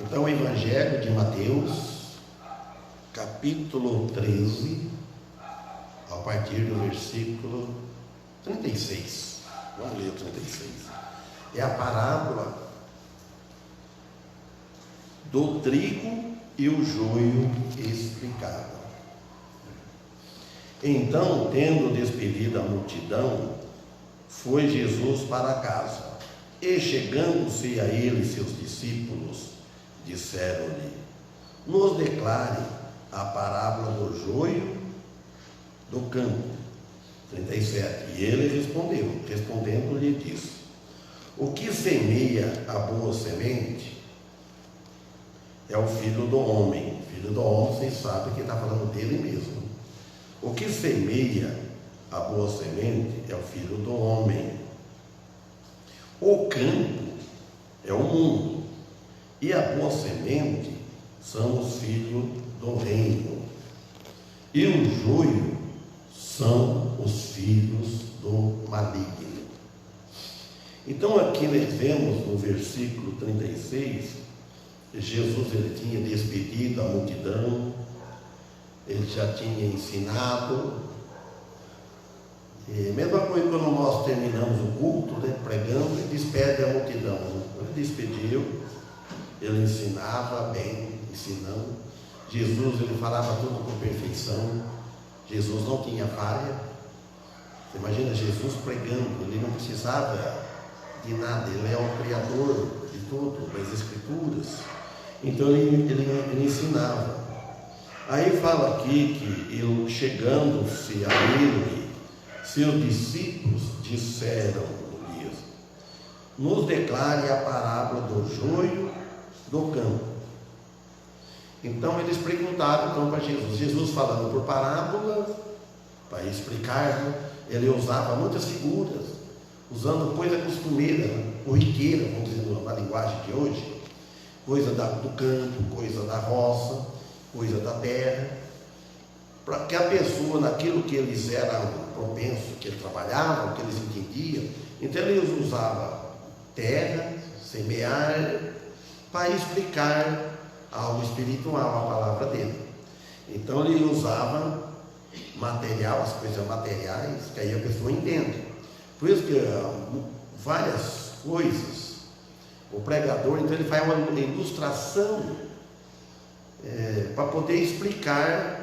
Então, o Evangelho de Mateus, capítulo 13, a partir do versículo 36. Vamos ler o 36. É a parábola do trigo e o joio explicada. Então, tendo despedido a multidão, foi Jesus para casa. E chegando-se a ele seus discípulos, disseram-lhe: nos declare a parábola do joio do campo. 37. E ele respondendo lhe disse: o que semeia a boa semente é o filho do homem. Filho do homem, vocês sabem que está falando dele mesmo. O que semeia a boa semente é o filho do homem. O campo é o mundo, e a boa semente são os filhos do reino, e o joio são os filhos do maligno. Então aqui nós vemos no versículo 36, Jesus ele tinha despedido a multidão, ele já tinha ensinado. Mesma coisa quando nós terminamos o culto, pregando, ele despede a multidão. Ele despediu, ele ensinava bem, ensinando. Jesus, ele falava tudo com perfeição. Jesus não tinha falha. Você imagina Jesus pregando, ele não precisava de nada, ele é o criador de tudo, das escrituras. Então ele ensinava. Aí fala aqui que ele, chegando-se a ele, seus discípulos disseram-lhe: nos declare a parábola do joio do campo. Então eles perguntaram para Jesus. Jesus falando por parábola, para explicar, ele usava muitas figuras, usando coisa costumeira, corriqueira, vamos dizer na linguagem de hoje, coisa do campo, coisa da roça, coisa da terra, para que a pessoa, naquilo que eles eram propensos, que eles trabalhavam, que eles entendiam, então eles usavam terra, semear, para explicar algo espiritual, a palavra dele. Então ele usava material, as coisas materiais, que aí a pessoa entende. Por isso que várias coisas, o pregador, então ele faz uma ilustração para poder explicar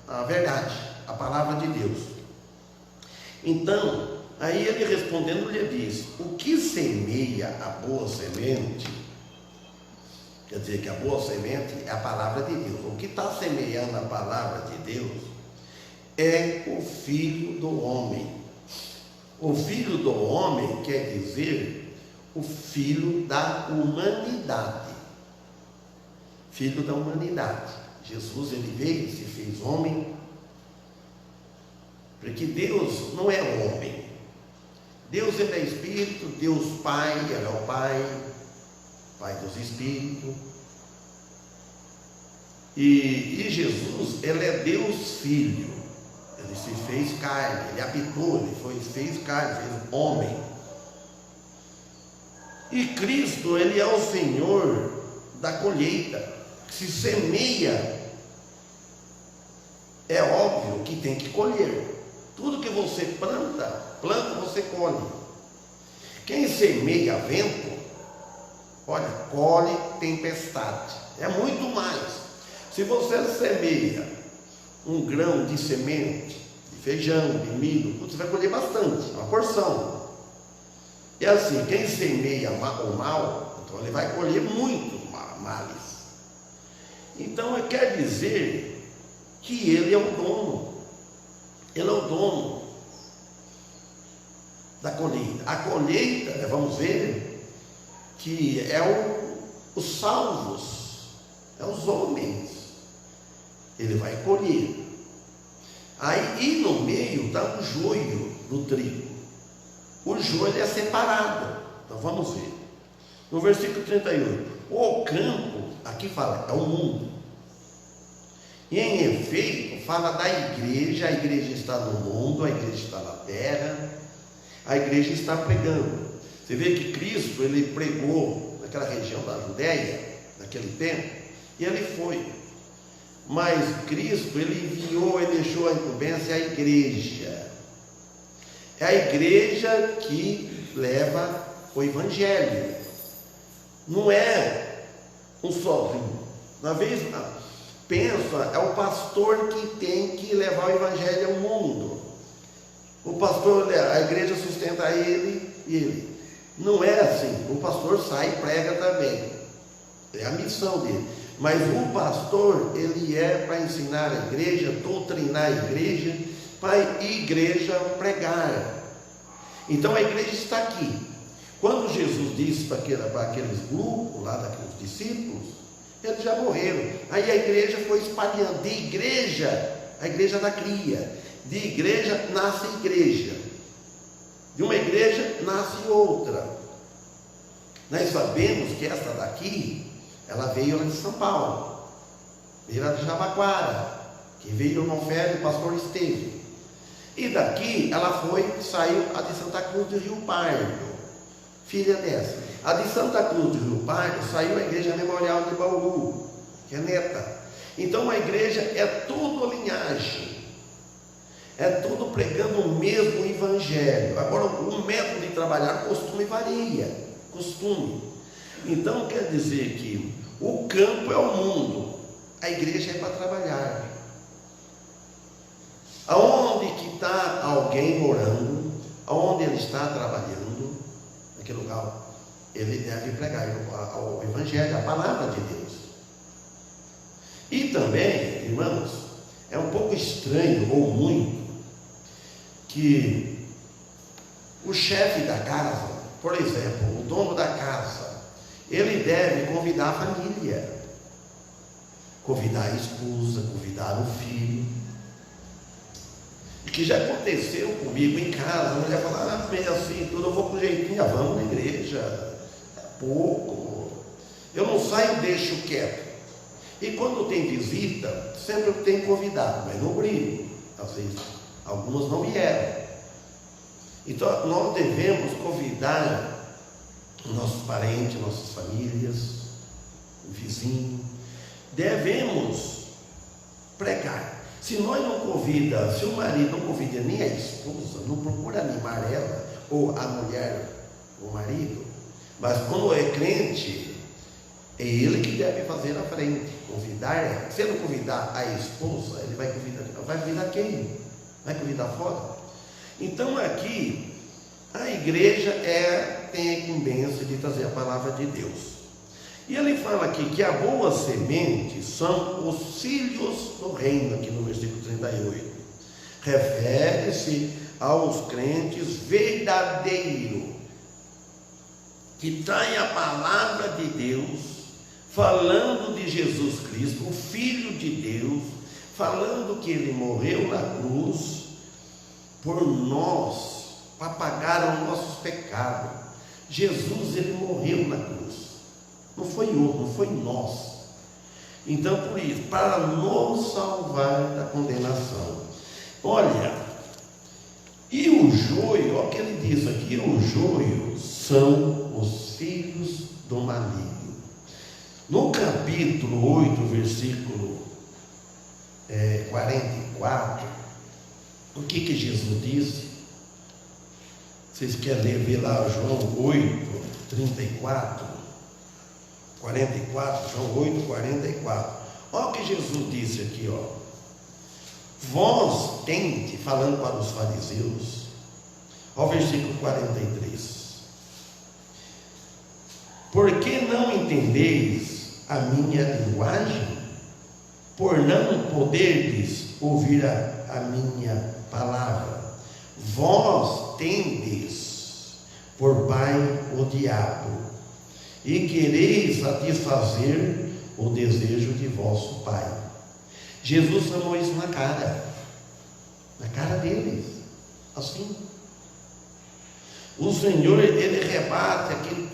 a verdade, a palavra de Deus. Então, aí ele respondendo lhe diz: o que semeia a boa semente, quer dizer que a boa semente é a palavra de Deus. O que está semeando a palavra de Deus é o filho do homem. O filho do homem quer dizer o filho da humanidade. Filho da humanidade. Jesus, ele veio, se fez homem, porque Deus não é homem. Deus, ele é Espírito, Deus Pai, ele é o Pai dos Espíritos. E Jesus, ele é Deus Filho. Ele se fez carne, ele habitou, ele fez carne, fez homem. E Cristo, ele é o Senhor da colheita. Se semeia, é óbvio que tem que colher. Tudo que você planta você colhe. Quem semeia vento, olha, colhe tempestade. É muito mais. Se você semeia um grão de semente, de feijão, de milho, você vai colher bastante, uma porção. E assim, quem semeia o mal, então ele vai colher muito males. Então quer dizer que ele é o dono. Ele é o dono da colheita. A colheita, vamos ver, que é os salvos, é os homens. Ele vai colher. Aí, e no meio está o joio do trigo. O joio é separado. Então vamos ver. No versículo 38. O campo, aqui fala, é o mundo. E em efeito, fala da igreja. A igreja está no mundo, a igreja está na terra, a igreja está pregando. Você vê que Cristo, ele pregou naquela região da Judéia, naquele tempo, e ele foi. Mas Cristo, ele enviou, ele deixou a incumbência à igreja. É a igreja que leva o evangelho. Não é um sozinho. Na vez, pensa, é o pastor que tem que levar o evangelho ao mundo. O pastor, a igreja sustenta ele e ele. Não é assim. O pastor sai e prega também. É a missão dele. Mas o pastor, ele é para ensinar a igreja, doutrinar a igreja, para a igreja pregar. Então a igreja está aqui. Quando Jesus disse para aqueles grupos, lá daqueles discípulos, eles já morreram. Aí a igreja foi espalhando. De igreja, a igreja da cria. De igreja nasce igreja. De uma igreja nasce outra. Nós sabemos que essa daqui, ela veio lá de São Paulo, veio lá de Jabaquara, que veio no oferta do pastor Esteve. E daqui ela saiu a de Santa Cruz do Rio Pardo, filha dessa. A de Santa Cruz do Rio Pardo saiu a igreja memorial de Bauru, que é neta. Então a igreja é tudo linhagem, é tudo pregando o mesmo evangelho. Agora o método de trabalhar, costume varia, costume. Então quer dizer que o campo é o mundo, a igreja é para trabalhar. Aonde que está alguém morando, aonde ele está trabalhando, naquele lugar, ele deve pregar o evangelho, a palavra de Deus. E também, irmãos, é um pouco estranho ou muito que o chefe da casa, por exemplo, o dono da casa, ele deve convidar a família, convidar a esposa, convidar o filho. E que já aconteceu comigo em casa, a mulher fala, meio assim, tudo, eu vou com jeitinho, vamos na igreja, é pouco, eu não saio, deixo quieto. E quando tem visita, sempre tem convidado, mas não brigo, às vezes, algumas não vieram. Então nós devemos convidar nossos parentes, nossas famílias, o vizinho, devemos pregar. Se nós não convida, se o marido não convida nem a esposa, não procura animar ela, ou a mulher, o marido, mas quando é crente, é ele que deve fazer a frente, convidar ela. Se ele não convidar a esposa, ele vai convidar quem? Vai convidar fora? Então aqui, a igreja tem a incumbência de trazer a palavra de Deus. E ele fala aqui que a boa semente são os filhos do reino, aqui no versículo 38. Refere-se aos crentes verdadeiros, que traem a palavra de Deus, falando de Jesus Cristo, o Filho de Deus, falando que ele morreu na cruz por nós, para pagar os nossos pecados. Jesus, ele morreu na cruz, não foi eu, não foi nós. Então, por isso, para nos salvar da condenação. Olha, e o joio, olha o que ele diz aqui, o joio são os filhos do maligno. No capítulo 8, versículo 44, o que Jesus disse? Vocês querem ver lá João 8, 34, 44, João 8, 44. Olha o que Jesus disse aqui, ó. Vós tende, falando para os fariseus, ao versículo 43. Por que não entendeis a minha linguagem? Por não poderdes ouvir a minha palavra. Vós tendes por pai o diabo, e quereis satisfazer o desejo de vosso pai. Jesus falou isso na cara deles, assim. O Senhor, ele rebate aqui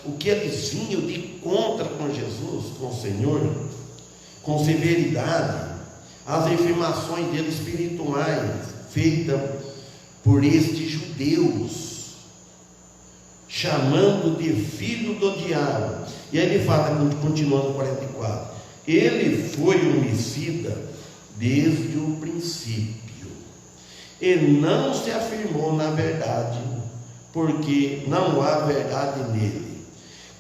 o que eles vinham de contra com Jesus, com o Senhor, com severidade, as afirmações dele espirituais, feitas por estes judeus, chamando de filho do diabo. E aí ele fala, continuando no 44, ele foi homicida desde o princípio, e não se afirmou na verdade, porque não há verdade nele.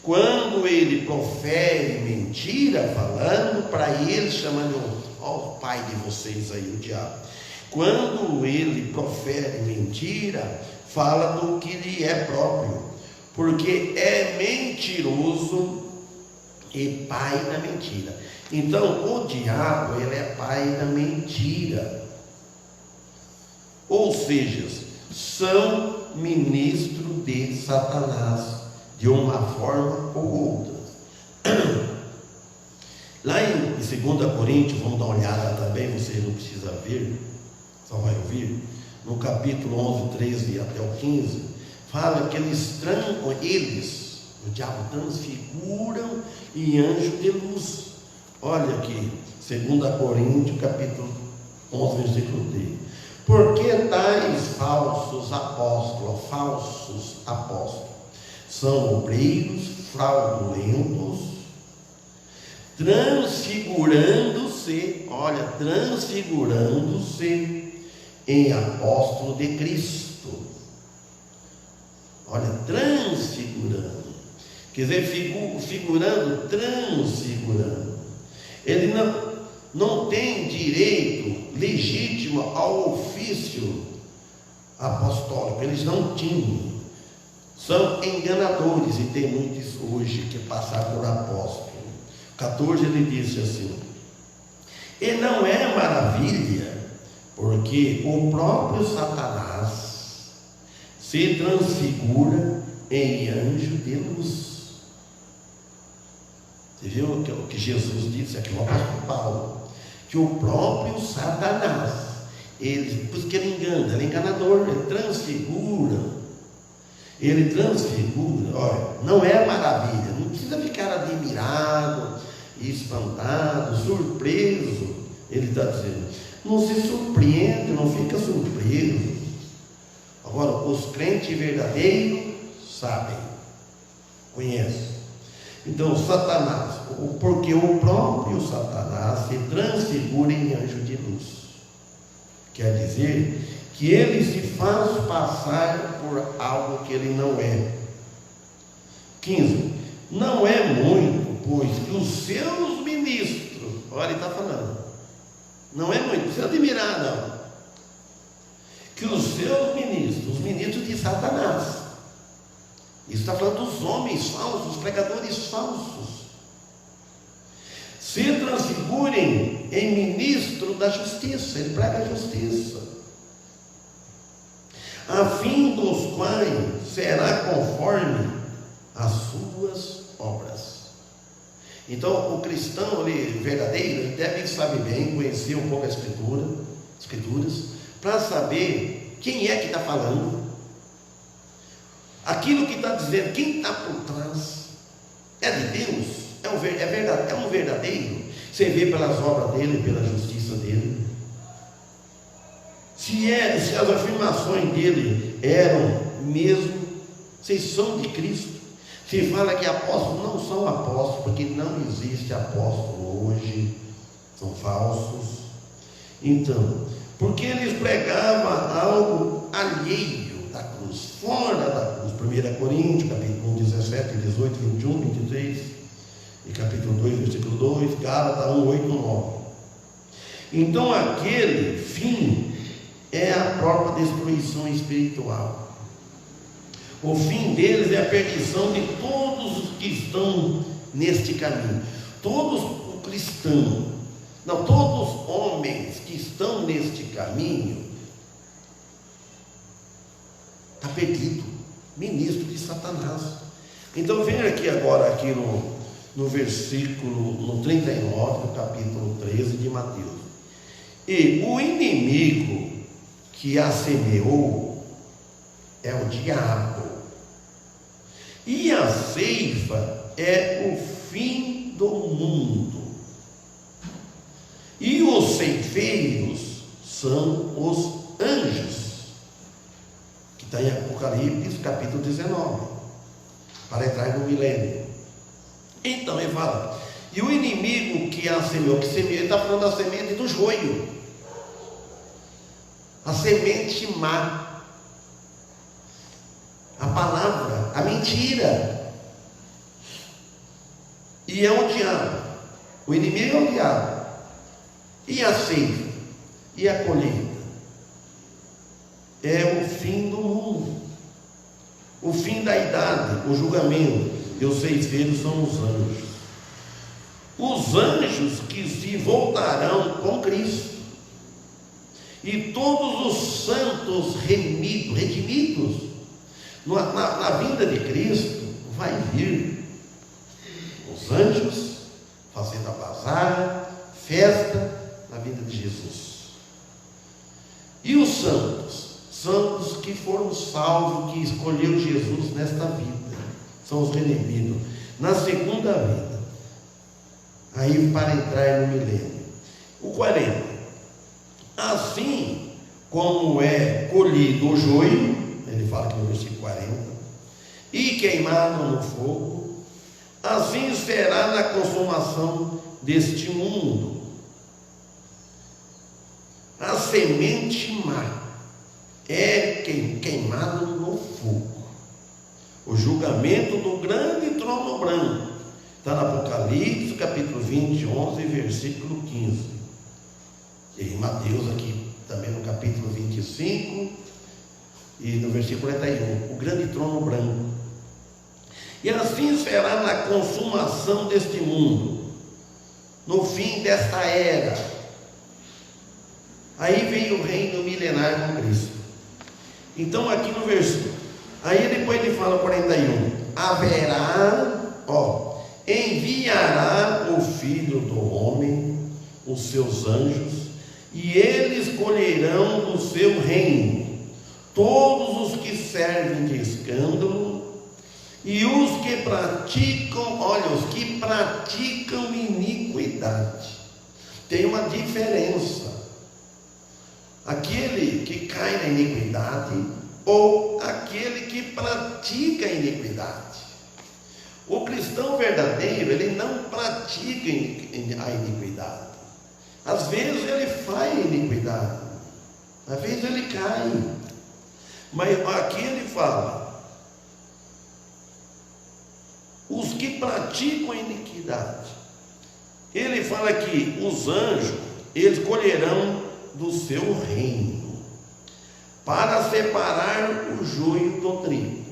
Quando ele profere mentira, falando para ele, chamando, ó, o pai de vocês aí, o diabo. Quando ele profere mentira, fala do que lhe é próprio, porque é mentiroso e pai da mentira. Então o diabo, ele é pai da mentira, ou seja, são ministros de Satanás, de uma forma ou outra. Lá em 2 Coríntios, vamos dar uma olhada também, você não precisa ver, só vai ouvir, no capítulo 11, 13 até o 15, fala que eles, o diabo, transfiguram em anjo de luz. Olha aqui, 2 Coríntios, capítulo 11, versículo 3. Porque tais falsos apóstolos, são obreiros fraudulentos, transfigurando-se em apóstolo de Cristo. Olha, transfigurando, quer dizer, figurando, transfigurando. Ele não tem direito legítimo ao ofício apostólico, eles não tinham. São enganadores, e tem muitos hoje que passaram por apóstolo. 14 ele disse assim: e não é maravilha, porque o próprio Satanás se transfigura em anjo de luz. Você viu o que Jesus disse aqui, o apóstolo Paulo, que o próprio Satanás, por isso que ele engana, ele é enganador, ele transfigura, olha, não é maravilha, não precisa ficar admirado, espantado, surpreso. Ele está dizendo, não se surpreende, não fica surpreso. Agora, os crentes verdadeiros sabem, conhecem. Então, Satanás, porque o próprio Satanás se transfigura em anjo de luz, quer dizer que ele se faz passar por algo que ele não é. 15. Não é muito, pois que os seus ministros, olha, ele está falando, não é muito, não precisa admirar, não, que os seus ministros, os ministros de Satanás, isso está falando dos homens falsos, dos pregadores falsos, se transfigurem em ministro da justiça. Ele prega a justiça, a fim dos quais será conforme as suas obras. Então o cristão verdadeiro, ele deve saber bem, conhecer um pouco a escrituras, para saber quem é que está falando, aquilo que está dizendo, quem está por trás, é de Deus, é um verdadeiro. Você vê pelas obras dele, pela justiça dele. Se as afirmações dele eram mesmo, vocês são de Cristo. Se fala que apóstolos não são apóstolos, porque não existe apóstolo hoje, são falsos. Então, porque eles pregavam algo alheio da cruz, fora da cruz. 1 Coríntios, capítulo 1, 17, 18, 21, 23, e capítulo 2, versículo 2, Gálatas 1, 8, 9. Então, aquele fim é a própria destruição espiritual. O fim deles é a perdição de todos os que estão neste caminho. Todos os homens que estão neste caminho, está perdido, ministro de Satanás. Então vem aqui agora, aqui no versículo, no 39, do capítulo 13 de Mateus. E o inimigo que a semeou é o diabo, e a ceifa é o fim do mundo, e os ceifeiros são os anjos, que está em Apocalipse capítulo 19. para entrar no milênio. Então ele fala, e o inimigo que a semeou, ele está falando da semente do joio, a semente má, a palavra, a mentira, e é o diabo, o inimigo é o diabo, e a ceifa, e a colheita, é o fim do mundo, o fim da idade, o julgamento, e os ceifeiros são os anjos. Os anjos que se voltarão com Cristo, e todos os santos redimidos, na vinda de Cristo, vai vir os anjos fazendo a bazar, festa na vinda de Jesus. E os santos que foram salvos, que escolheu Jesus nesta vida, são os redimidos, na segunda vida, aí para entrar no milênio. O 40, assim como é colhido o joio, ele fala aqui no versículo 40, e queimado no fogo, assim será na consumação deste mundo a semente má, é queimado no fogo, o julgamento do grande trono branco. Está no Apocalipse, capítulo 20, 11, versículo 15. E em Mateus, aqui também no capítulo 25, e no versículo 41, o grande trono branco. E assim será na consumação deste mundo, no fim desta era. Aí vem o reino milenar com Cristo. Então, aqui no versículo, aí depois ele fala 41, enviará o Filho do Homem, os seus anjos, e eles colherão do seu reino todos os que servem de escândalo e os que praticam iniquidade. Tem uma diferença: aquele que cai na iniquidade ou aquele que pratica a iniquidade. O cristão verdadeiro, ele não pratica a iniquidade. Às vezes ele faz iniquidade, às vezes ele cai, mas aqui ele fala, os que praticam a iniquidade, ele fala que os anjos, eles colherão do seu reino, para separar o joio do trigo.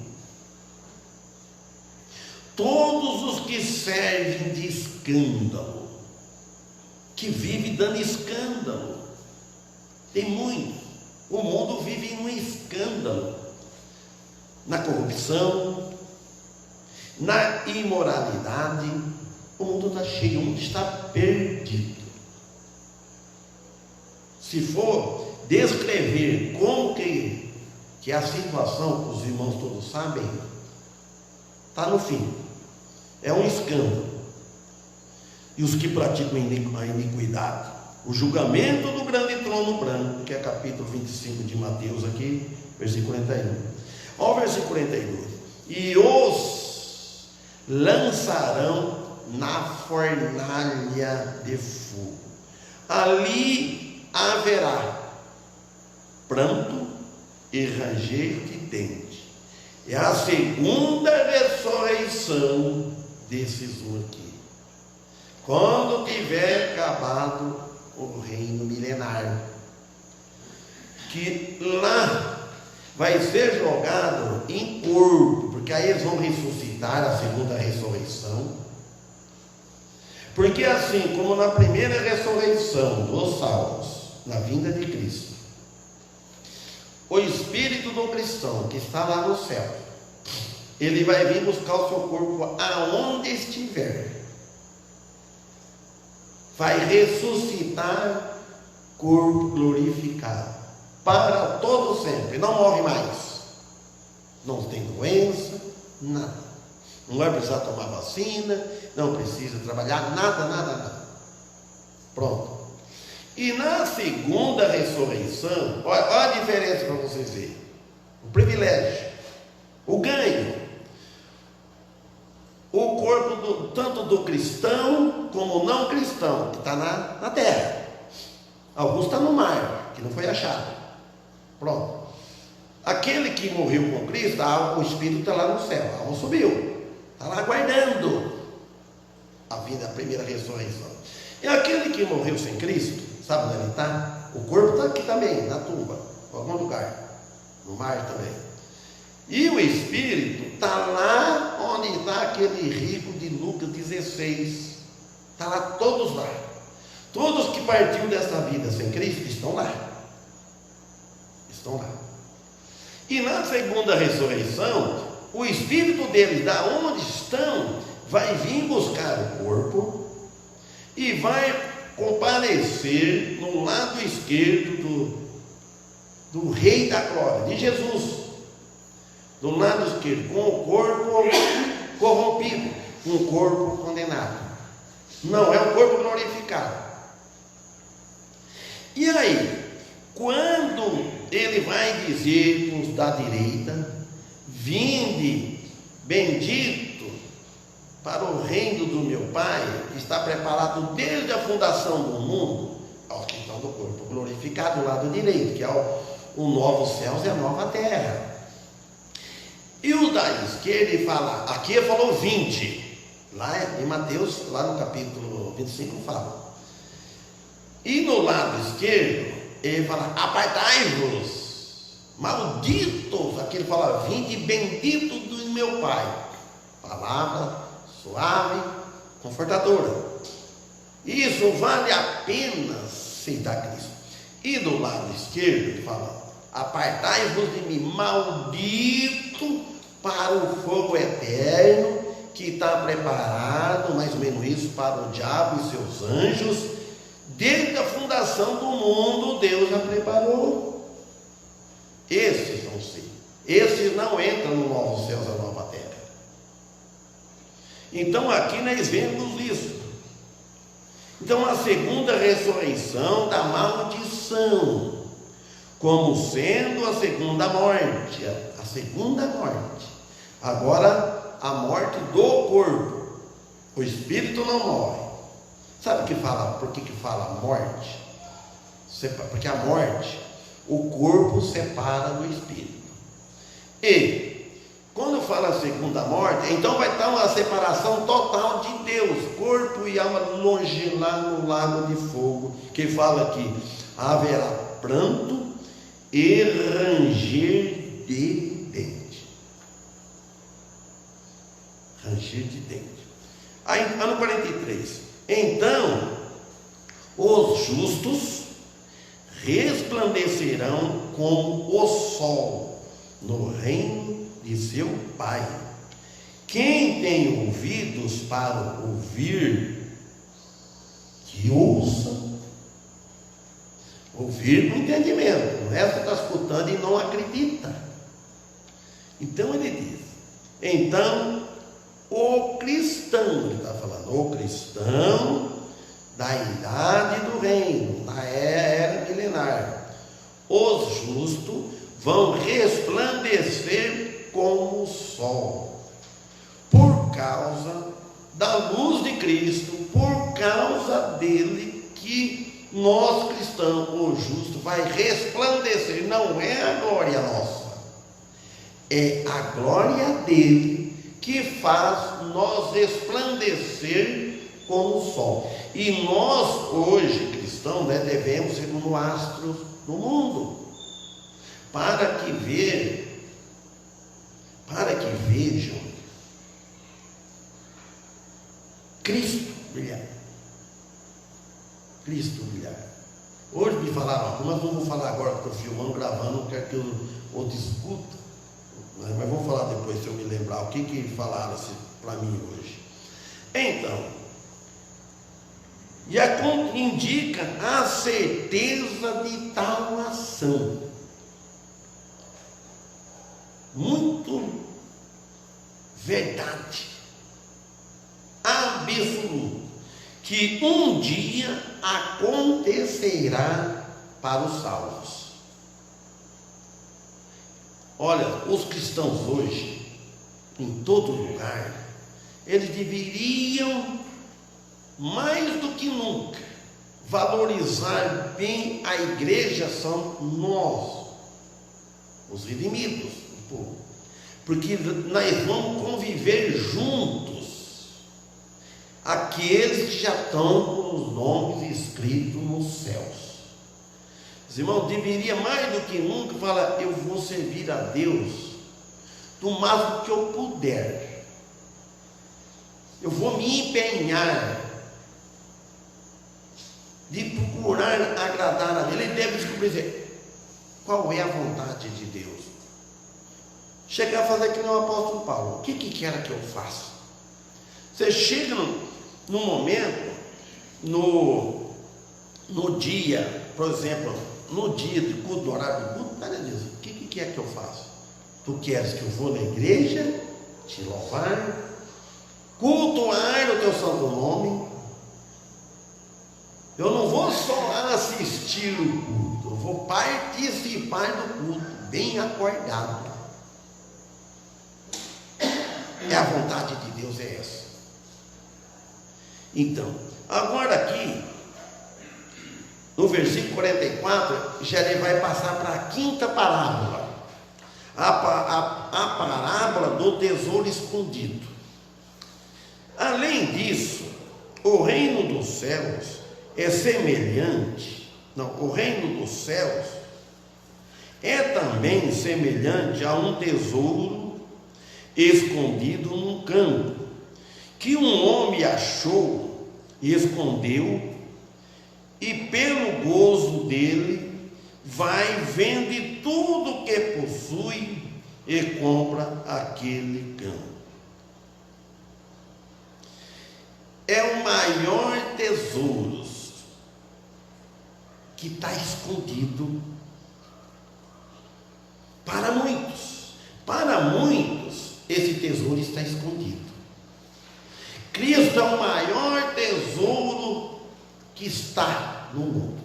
Todos os que servem de escândalo, que vivem dando escândalo, tem muitos. O mundo vive em um escândalo, na corrupção, na imoralidade. O mundo está cheio, o mundo está perdido. Se for descrever como que é a situação, que os irmãos todos sabem, está no fim, é um escândalo. E os que praticam a iniquidade, o julgamento do grande trono branco, que é capítulo 25 de Mateus aqui, versículo 41. Olha o versículo 42. E os lançarão na fornalha de fogo. Ali haverá pranto e ranger de dente. É a segunda ressurreição desses aqui, quando tiver acabado o reino milenar, que lá vai ser jogado em corpo, porque aí eles vão ressuscitar, a segunda ressurreição. Porque assim como na primeira ressurreição dos salvos, na vinda de Cristo, o espírito do cristão que está lá no céu, ele vai vir buscar o seu corpo aonde estiver, vai ressuscitar corpo glorificado para todo sempre, não morre mais, não tem doença, nada, não vai precisar tomar vacina, não precisa trabalhar, nada. Pronto. E na segunda ressurreição, olha a diferença para vocês verem, o privilégio, o ganho. corpo tanto do cristão como não cristão, que está na terra. Alguns estão no mar, que não foi achado. Pronto. Aquele que morreu com Cristo, o Espírito está lá no céu, a alma subiu, está lá aguardando a vinda, a primeira ressurreição. E aquele que morreu sem Cristo, sabe onde ele está? O corpo está aqui também, na tumba, em algum lugar, no mar também. E o Espírito está lá onde está aquele rico de Lucas 16. Está lá, todos lá. Todos que partiram dessa vida sem Cristo estão lá. Estão lá. E na segunda ressurreição, o Espírito deles, da onde estão, vai vir buscar o corpo e vai comparecer no lado esquerdo do Rei da Glória, de Jesus. Do lado esquerdo, com o corpo corrompido, um corpo condenado. Não, é um corpo glorificado. E aí, quando ele vai dizer para os da direita: vinde, bendito, para o reino do meu Pai, que está preparado desde a fundação do mundo, aos que estão do corpo glorificado do lado direito, que é o novo céus e a nova terra. E o da esquerda, ele fala, aqui ele falou 20, lá em Mateus, lá no capítulo 25 fala. E no lado esquerdo, ele fala, apartai-vos, malditos, aqui ele fala 20, bendito do meu Pai. Palavra suave, confortadora. Isso vale a pena aceitar Cristo. E do lado esquerdo, ele fala, apartai-vos de mim, maldito, para o fogo eterno, que está preparado, mais ou menos isso, para o diabo e seus anjos. Desde a fundação do mundo, Deus já preparou. Esses vão ser. Esses não entram no novo céu e na nova terra. Então aqui nós vemos isso. Então a segunda ressurreição da maldição, como sendo a segunda morte. A segunda morte. Agora a morte do corpo. O espírito não morre. Sabe o que fala? Por que fala morte? Porque a morte, o corpo separa do espírito. E quando fala a segunda morte, então vai estar uma separação total de Deus, corpo e alma, longe lá no lago de fogo, que fala aqui, haverá pranto e ranger de dente. Ranger de dente. Aí, ano 43. Então, os justos resplandecerão como o sol no reino de seu Pai. Quem tem ouvidos para ouvir, que ouça. Ouvir com entendimento, não é você está escutando e não acredita. Então ele diz, então o cristão, ele está falando, o cristão da idade do reino, da era milenar, os justos vão resplandecer como o sol, por causa da luz de Cristo, por causa dele que nós cristãos, o justo, vai resplandecer. Não é a glória nossa, é a glória dele que faz nós resplandecer como o sol. E nós hoje, cristãos, devemos ser como astros do mundo, para que vejam Cristo brilhar. Cristo brilhar. Hoje me falaram, mas não vou falar agora porque estou filmando, gravando, não quero que eu outro escuta. Mas vamos falar depois, se eu me lembrar o que falaram para mim hoje. Então, e a conta indica a certeza de tal ação. Muito verdade, absoluto, que um dia acontecerá para os salvos. Olha, os cristãos hoje, em todo lugar, eles deveriam, mais do que nunca, valorizar bem a igreja. São nós, os redimidos do povo, porque nós vamos conviver juntos, aqueles que já estão com os nomes escritos nos céus. Os irmãos, deveria mais do que nunca falar: eu vou servir a Deus do máximo que eu puder, eu vou me empenhar de procurar agradar a Ele. Ele deve descobrir qual é a vontade de Deus. Chegar a fazer que nem o apóstolo Paulo: o que quer que eu faça? Você chega no momento, no dia, por exemplo, no dia de culto, do horário do culto, nada disso. O que quer que eu faça? Tu queres que eu vou na igreja te louvar, cultuar o teu santo nome? Eu não vou só assistir o culto, eu vou participar do culto, bem acordado. A vontade de Deus é essa. Então, agora aqui, no versículo 44, já ele vai passar para a quinta parábola, a parábola do tesouro escondido. Além disso, o reino dos céus é semelhante, o reino dos céus é também semelhante a um tesouro escondido num campo, que um homem achou e escondeu, e pelo gozo dele vai, vende tudo que possui e compra aquele campo. É o maior tesouro que está escondido para muitos. Para muitos, esse tesouro está escondido. Cristo é o maior tesouro que está no mundo.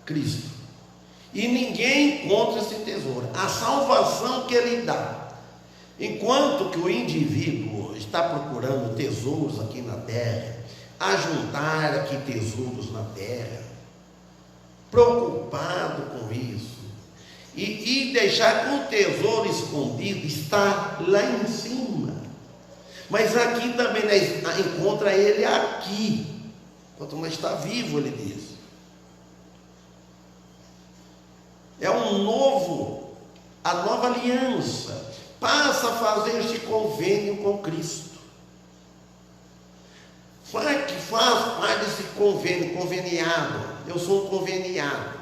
Cristo. E ninguém encontra esse tesouro. A salvação que Ele dá. Enquanto que o indivíduo está procurando tesouros aqui na terra, ajuntar aqui tesouros na terra, preocupado com isso, e deixar que o tesouro escondido está lá em cima. Mas aqui também nós encontra ele aqui, enquanto nós está vivo, ele diz. É a nova aliança, passa a fazer este convênio com Cristo. Faz parte desse convênio, conveniado. Eu sou um conveniado.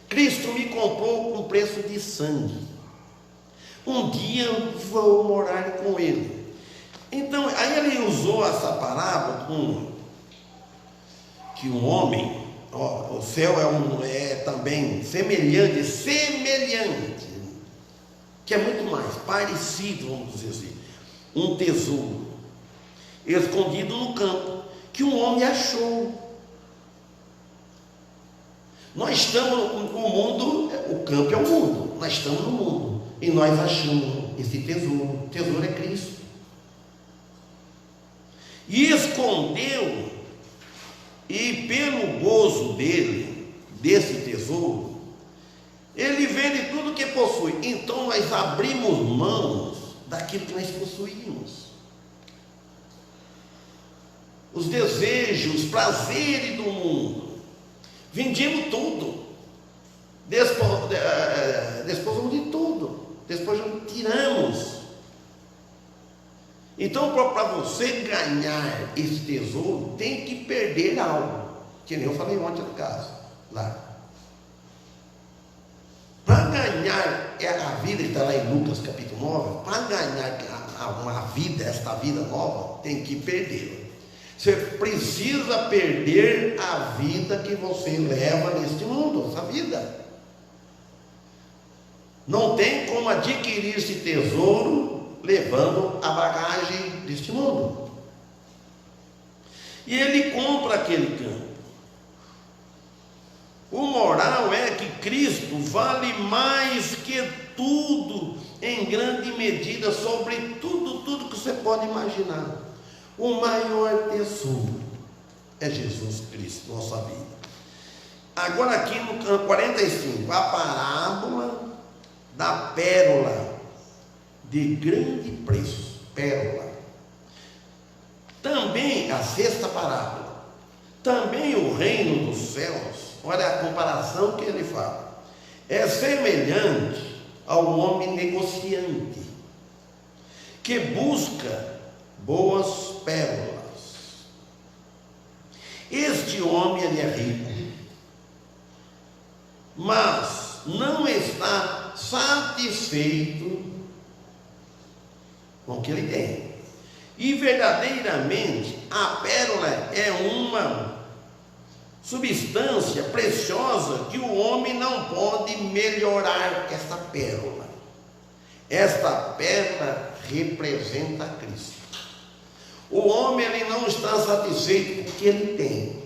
Cristo me comprou com preço de sangue. Um dia eu vou morar com Ele. Então, aí ele usou essa parábola que um homem, o céu é também semelhante, que é muito mais parecido, vamos dizer assim, um tesouro escondido no campo, que um homem achou. Nós estamos no mundo, o campo é o mundo, nós estamos no mundo, e nós achamos esse tesouro. O tesouro é Cristo. E escondeu, e pelo gozo dele, desse tesouro, ele vende tudo que possui. Então nós abrimos mãos daquilo que nós possuímos. Os desejos, os prazeres do mundo. Vendemos tudo. Despojamos de tudo. Despojamos, tiramos. Então, para você ganhar esse tesouro, tem que perder algo. Que nem eu falei ontem no caso, lá. Para ganhar a vida, está lá em Lucas capítulo 9, para ganhar uma vida, esta vida nova, tem que perder. Você precisa perder a vida que você leva neste mundo, essa vida. Não tem como adquirir esse tesouro levando a bagagem deste mundo. E ele compra aquele campo. O moral é que Cristo vale mais que tudo em grande medida sobre tudo que você pode imaginar. O maior tesouro é Jesus Cristo, nossa vida. Agora aqui no 45, a parábola da pérola de grande preço, pérola. Também a sexta parábola, também o reino dos céus, olha a comparação que ele fala, é semelhante ao homem negociante, que busca boas pérolas. Este homem, ele é rico, mas não está satisfeito com o que ele tem. E verdadeiramente a pérola é uma substância preciosa que o homem não pode melhorar essa pérola. Esta pérola representa Cristo. O homem, ele não está satisfeito com o que ele tem.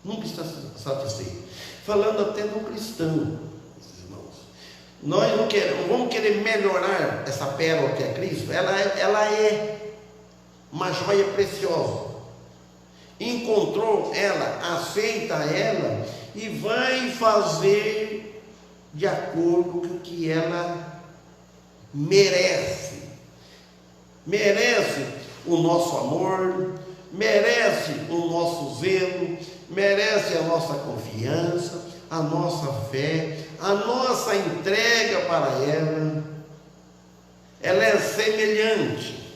Nunca está satisfeito. Falando até do cristão, irmãos. Nós não vamos querer melhorar essa pérola que é Cristo. Ela é uma joia preciosa. Encontrou ela, aceita ela e vai fazer de acordo com o que ela merece. Merece o nosso amor, merece o nosso zelo, merece a nossa confiança, a nossa fé, a nossa entrega para ela. Ela é semelhante.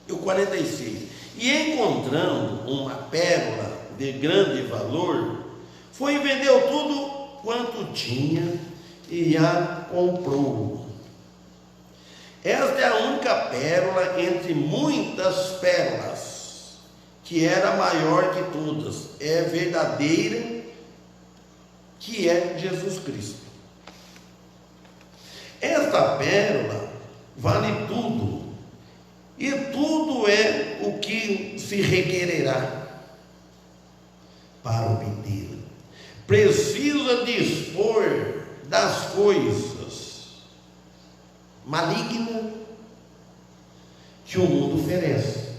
E o 46. E encontrando uma pérola de grande valor, foi e vendeu tudo quanto tinha e a comprou. Esta é a única pérola entre muitas pérolas, que era maior que todas, é verdadeira, que é Jesus Cristo. Esta pérola vale tudo, e tudo é o que se requererá para obtê-la. Precisa dispor das coisas malignas que o mundo oferece.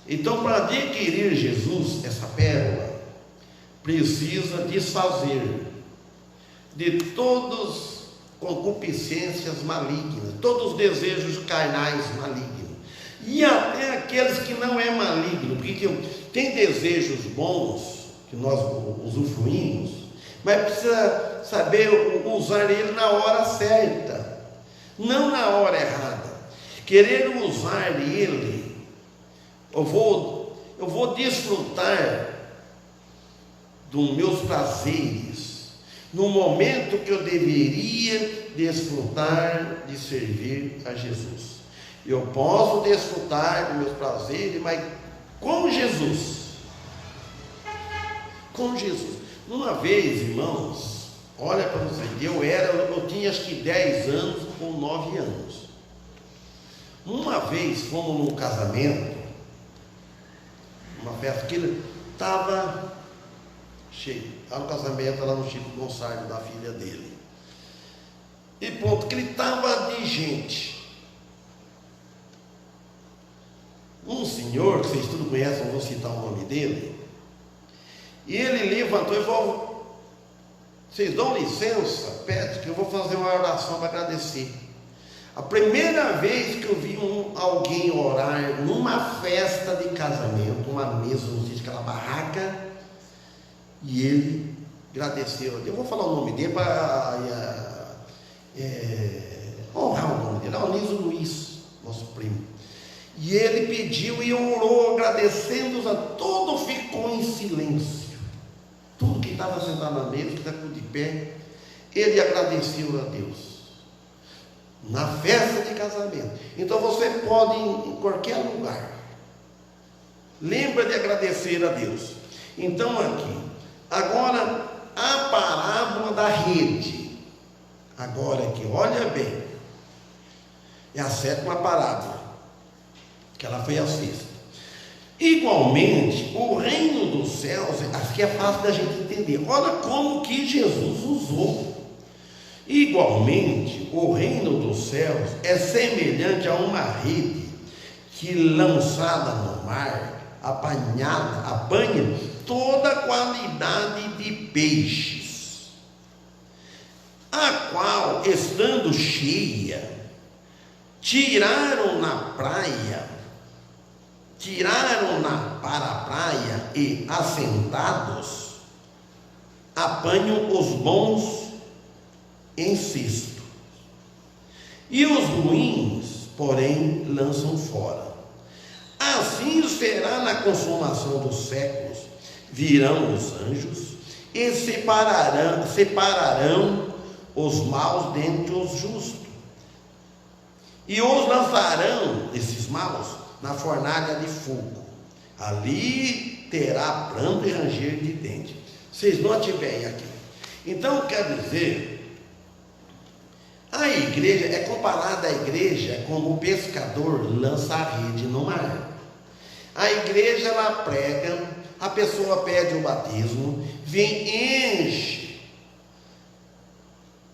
Então, para adquirir Jesus, essa pérola, precisa desfazer de todas concupiscências malignas, todos os desejos carnais malignos, e até aqueles que não é maligno, porque tem desejos bons que nós usufruímos, mas precisa saber usar ele na hora certa, não na hora errada. Querer usar ele, eu vou desfrutar dos meus prazeres no momento que eu deveria desfrutar de servir a Jesus. Eu posso desfrutar dos meus prazeres, mas com Jesus. Com Jesus. Uma vez, irmãos, olha para vocês, eu tinha acho que 10 anos ou 9 anos. Uma vez fomos num casamento, uma festa que estava cheio. Estava no casamento lá no Chico Gonçalves, da filha dele. E pronto, que ele estava de gente. Um senhor, que vocês tudo conhecem, não vou citar o nome dele, e ele levantou e falou: vocês dão licença? Pede que eu vou fazer uma oração para agradecer. A primeira vez que eu vi alguém orar numa festa de casamento, uma mesa, não sei, aquela barraca, e ele agradeceu. Eu vou falar o nome dele para honrar o nome dele, Alniso Luiz, nosso primo. E ele pediu e orou, agradecendo a todo, ficou em silêncio. Tudo que estava sentado na mesa, que estava de pé, ele agradeceu a Deus. Na festa de casamento. Então você pode ir em qualquer lugar. Lembra de agradecer a Deus. Então aqui, agora a parábola da rede. Agora aqui, olha bem. É a 7ª parábola, que ela foi a 6ª. Igualmente, o reino dos céus, aqui é fácil da gente entender. Olha como que Jesus usou. Igualmente, o reino dos céus é semelhante a uma rede que, lançada no mar, apanha toda qualidade de peixes, a qual, estando cheia, tiraram para a praia e, assentados, apanham os bons em cesto, e os ruins, porém, lançam fora. Assim será na consumação dos séculos. Virão os anjos e separarão os maus dentre os justos, e os lançarão, esses maus, na fornalha de fogo. Ali terá pranto e ranger de dente. Vocês notem bem aqui. Então quer dizer, a igreja é comparada à igreja como o pescador lança a rede no mar. A igreja, ela prega, a pessoa pede o batismo, vem, enche.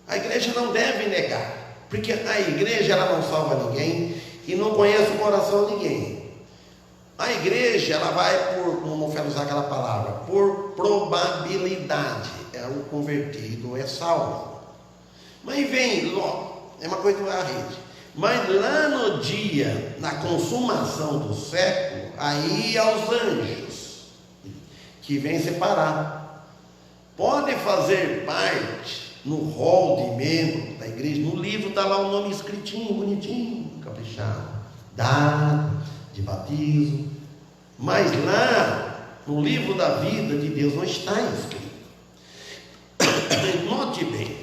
A igreja não deve negar, porque a igreja, ela não salva ninguém e não conhece o coração de ninguém. A igreja, ela vai por, não quero usar aquela palavra, por probabilidade. O convertido é salvo. Mas vem logo, é uma coisa da rede. Mas lá no dia, na consumação do século, aí aos anjos, que vêm separar. Pode fazer parte no rol de membro da igreja. No livro está lá o nome escritinho, bonitinho, caprichado, data de batismo. Mas lá, no livro da vida de Deus, não está escrito. Note bem,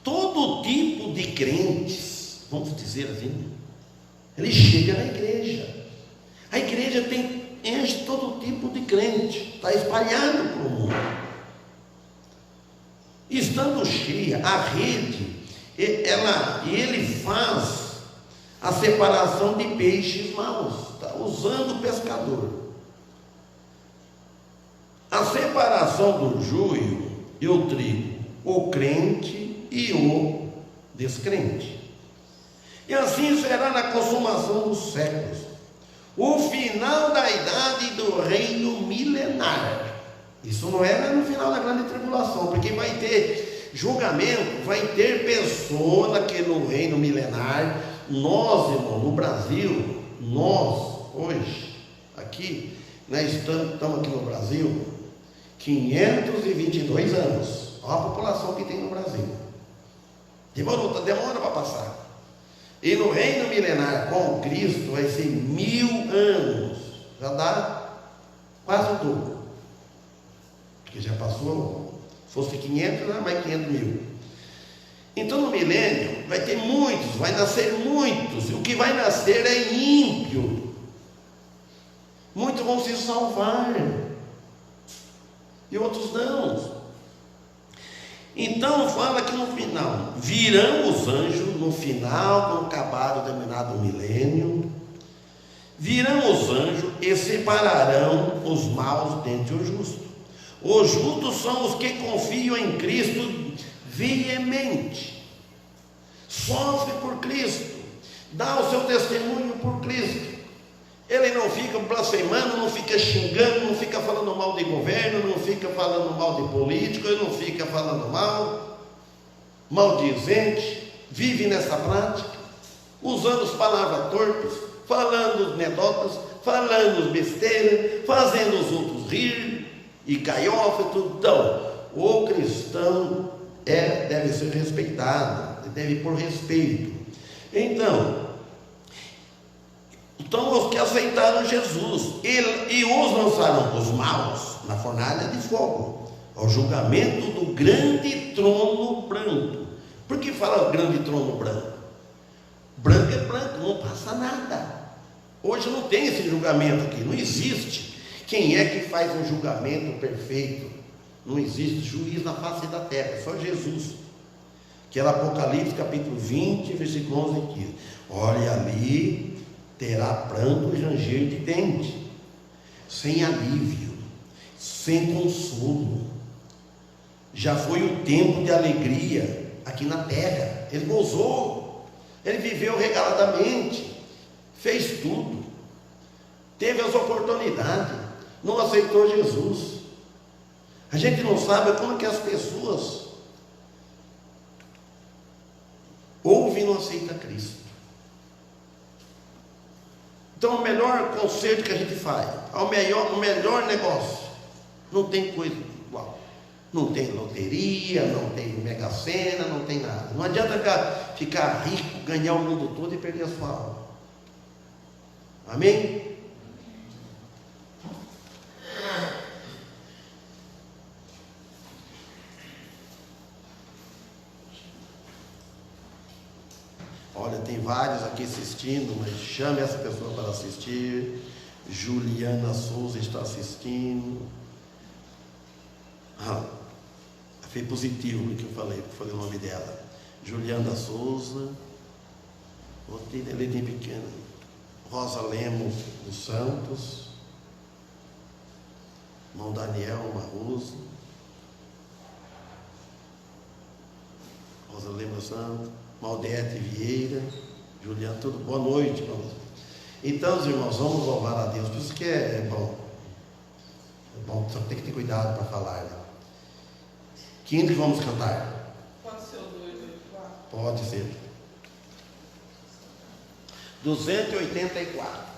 todo tipo de crentes, vamos dizer assim, ele chega na igreja. A igreja enche todo tipo de crente, está espalhado para o mundo. Estando cheia, a rede, ele faz a separação de peixes maus, está usando o pescador. A separação do joio e o trigo, o crente e o descrente. E assim será na consumação dos séculos, o final da idade do reino milenar. Isso não era no final da grande tribulação, porque vai ter julgamento, vai ter pessoa no reino milenar. Nós, irmão, no Brasil, nós hoje, aqui, nós estamos aqui no Brasil, 522 anos. Olha a população que tem no Brasil. Demora para passar. E no reino milenar com Cristo vai ser 1000 anos. Já dá quase o dobro. Porque já passou, se fosse 500, era mais 500 mil. Então no milênio vai ter muitos, vai nascer muitos. E o que vai nascer é ímpio. Muitos vão se salvar e outros não. Então fala que no final virão os anjos, no final, quando acabar o determinado milênio, virão os anjos e separarão os maus dentre os justos. Os justos são os que confiam em Cristo veemente, sofre por Cristo, dá o seu testemunho por Cristo. Ele não fica blasfemando, não fica xingando, não fica falando mal de governo, não fica falando mal de político, ele não fica falando maldizente, vive nessa prática, usando as palavras torpes, falando anedotas, falando besteiras, fazendo os outros rir, e galhofa e tudo. Então, o cristão deve ser respeitado, deve pôr respeito. Então os que aceitaram Jesus, e os lançaram os maus na fornalha de fogo, ao julgamento do grande trono branco. Por que fala grande trono branco? Branco é branco, não passa nada. Hoje não tem esse julgamento aqui, não existe. Quem é que faz um julgamento perfeito? Não existe juiz na face da terra, só Jesus. Que era Apocalipse capítulo 20, versículo 11 aqui. Olha, ali terá pranto e ranger de dente, sem alívio, sem consolo. já foi um tempo de alegria aqui na terra. Ele gozou, ele viveu regaladamente, fez tudo, teve as oportunidades, não aceitou Jesus. A gente não sabe como que as pessoas ouvem e não aceitam Cristo. Então o melhor conselho que a gente faz, o melhor negócio, não tem coisa igual. Não tem loteria, não tem Mega Sena, não tem nada. Não adianta ficar rico, ganhar o mundo todo e perder a sua alma. Amém? Olha, tem vários aqui assistindo, mas chame essa pessoa para assistir. Juliana Souza está assistindo. Foi positivo o que eu falei o nome dela. Juliana Souza. Botei letrinha pequena. Rosa Lemos dos Santos. Irmão Daniel Marroso. Rosa Lemos dos Santos. Maldete Vieira, Juliana, tudo. Boa noite, irmãos. Então, os irmãos, vamos louvar a Deus. Por isso que é bom. É bom, só tem que ter cuidado para falar, né? Que hino que vamos cantar? Pode ser o 284? Pode ser. 284.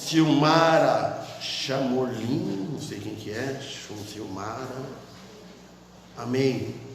Silmara Chamorlin, não sei quem que é, Silmara, amém.